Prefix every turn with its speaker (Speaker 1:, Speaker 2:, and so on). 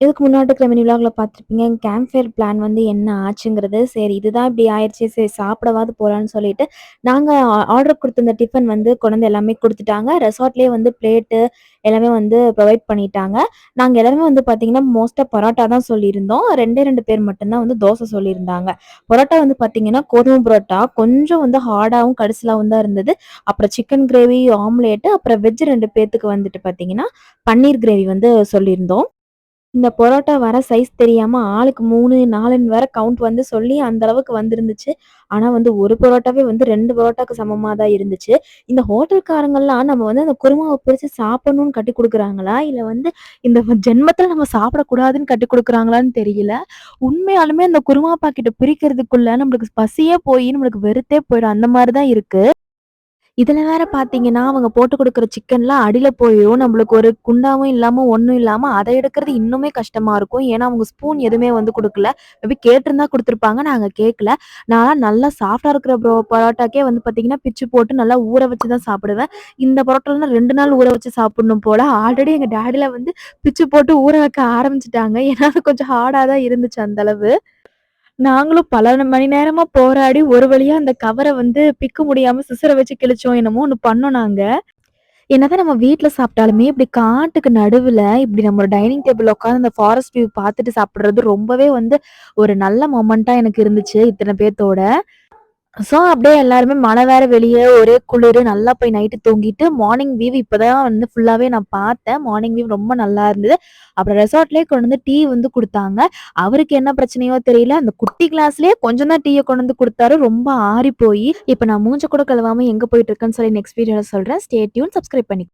Speaker 1: இதுக்கு முன்னாடி இருக்கிற மினி விலாக்ல பார்த்துருப்பீங்க. கேம்ப் ஃபயர் பிளான் வந்து என்ன ஆச்சுங்கிறது. சரி இதுதான் இப்படி ஆயிருச்சே, சரி சாப்பிடவாது போலான்னு சொல்லிட்டு, நாங்க ஆர்டர் குடுத்திருந்த டிஃபன் வந்து கொண்டு வந்து எல்லாமே குடுத்துட்டாங்க. ரெசார்ட்லயே வந்து பிளேட்டு எல்லாமே வந்து ப்ரொவைட் பண்ணிட்டாங்க. நாங்க எல்லாருமே வந்து பார்த்தீங்கன்னா, மோஸ்ட்டா பரோட்டா தான் சொல்லியிருந்தோம். 2 பேர் மட்டும் தான் வந்து தோசை சொல்லியிருந்தாங்க. பரோட்டா வந்து பார்த்தீங்கன்னா, கோதுமை பரோட்டா கொஞ்சம் வந்து ஹார்டாவும், கடிசலாவும் தான் இருந்தது. அப்புறம் சிக்கன் கிரேவி, ஆம்லேட் அப்புறம் வெஜ் 2 பேத்துக்கு வந்துட்டு பார்த்தீங்கன்னா, பன்னீர் கிரேவி வந்து சொல்லியிருந்தோம். இந்த பரோட்டா வர சைஸ் தெரியாம ஆளுக்கு 3, 4ன்னு வேற கவுண்ட் வந்து சொல்லி அந்த அளவுக்கு வந்திருந்துச்சு. ஆனா வந்து ஒரு பரோட்டாவே வந்து 2 பரோட்டாக்கு சமமா தான் இருந்துச்சு. இந்த ஹோட்டல்காரங்கலாம் நம்ம வந்து அந்த குருமாவ பிரிச்சு சாப்பிடணும்னு கட்டிக் குடுக்குறாங்களா? இல்ல வந்து இந்த ஜென்மத்தில நம்ம சாப்பிடக்கூடாதுன்னு கட்டிக் குடுக்குறாங்களான்னு தெரியல. உண்மையாலுமே அந்த குருமா பாக்கெட்ட பிரிக்கிறதுக்குள்ள நம்மளுக்கு பசியே போயி நம்மளுக்கு வெறுத்தே போயிடும். அந்த மாரி தான் இருக்கு. இதுல வேற பார்த்தீங்கன்னா, அவங்க போட்டு குடுக்குற சிக்கன்லாம் அடில போயிரும். நம்மளுக்கு ஒரு குண்டாவும் இல்லாம, ஒண்ணும் இல்லாம அத எடுக்கிறது இன்னுமே கஷ்டமா இருக்கும். ஏன்னா, அவங்க ஸ்பூன் எதுவுமே வந்து குடுக்கல. மேபி கேட்டிருந்தா குடுத்துருப்பாங்க. நாங்க கேட்கல. நான்லாம் நல்லா சாஃப்ட்டா இருக்கிற பரோட்டாக்கே வந்து பார்த்தீங்கன்னா, பிச்சு போட்டு நல்லா ஊற வச்சு தான் சாப்பிடுவேன். இந்த பரோட்டாலாம் 2 நாள் ஊற வச்சு சாப்பிடணும் போல. ஆல்ரெடி எங்க டாடிலாம் வந்து பிச்சு போட்டு ஊற வைக்க ஆரம்பிச்சுட்டாங்க. ஏன்னா, அது கொஞ்சம் ஹார்டா தான் இருந்துச்சு அந்த அளவு. நாங்களும் பல மணி நேரமா போராடி ஒரு வழியா அந்த கவர வந்து பிக்க முடியாம சிசர வச்சு கிழிச்சோம். என்னமோ ஒண்ணு பண்ணோம் நாங்க. என்னதான் நம்ம வீட்ல சாப்பிட்டாலுமே, இப்படி காட்டுக்கு நடுவுல இப்படி நம்ம டைனிங் டேபிள்ல உட்கார்ந்து அந்த ஃபாரஸ்ட் வியூ பார்த்துட்டு சாப்பிடுறது ரொம்பவே வந்து ஒரு நல்ல மொமெண்ட்டா எனக்கு இருந்துச்சு, இத்தன பேத்தோட. அப்படியே எல்லாருமே மழை வேற வெளிய ஒரே குளிரு. நல்லா போய் நைட்டு தூங்கிட்டு, மார்னிங் வியூ இப்பதான் வந்து ஃபுல்லாவே நான் பார்த்தேன். மார்னிங் வியூ ரொம்ப நல்லா இருந்தது. அப்புறம் ரெசார்ட்லயே கொண்டு வந்து டீ வந்து குடுத்தாங்க. அவருக்கு என்ன பிரச்சனையோ தெரியல. அந்த குட்டி கிளாஸ்லயே கொஞ்சம் தான் டீய கொண்டு வந்து குடுத்தாரு. ரொம்ப ஆறி போயி, இப்ப நான் மூஞ்ச கூட கழுவாம எங்க போயிட்டு இருக்கேன்னு சொல்லி நெக்ஸ்ட் வீடியோல சொல்றேன். Stay tune. சப்ஸ்கிரைப் பண்ணி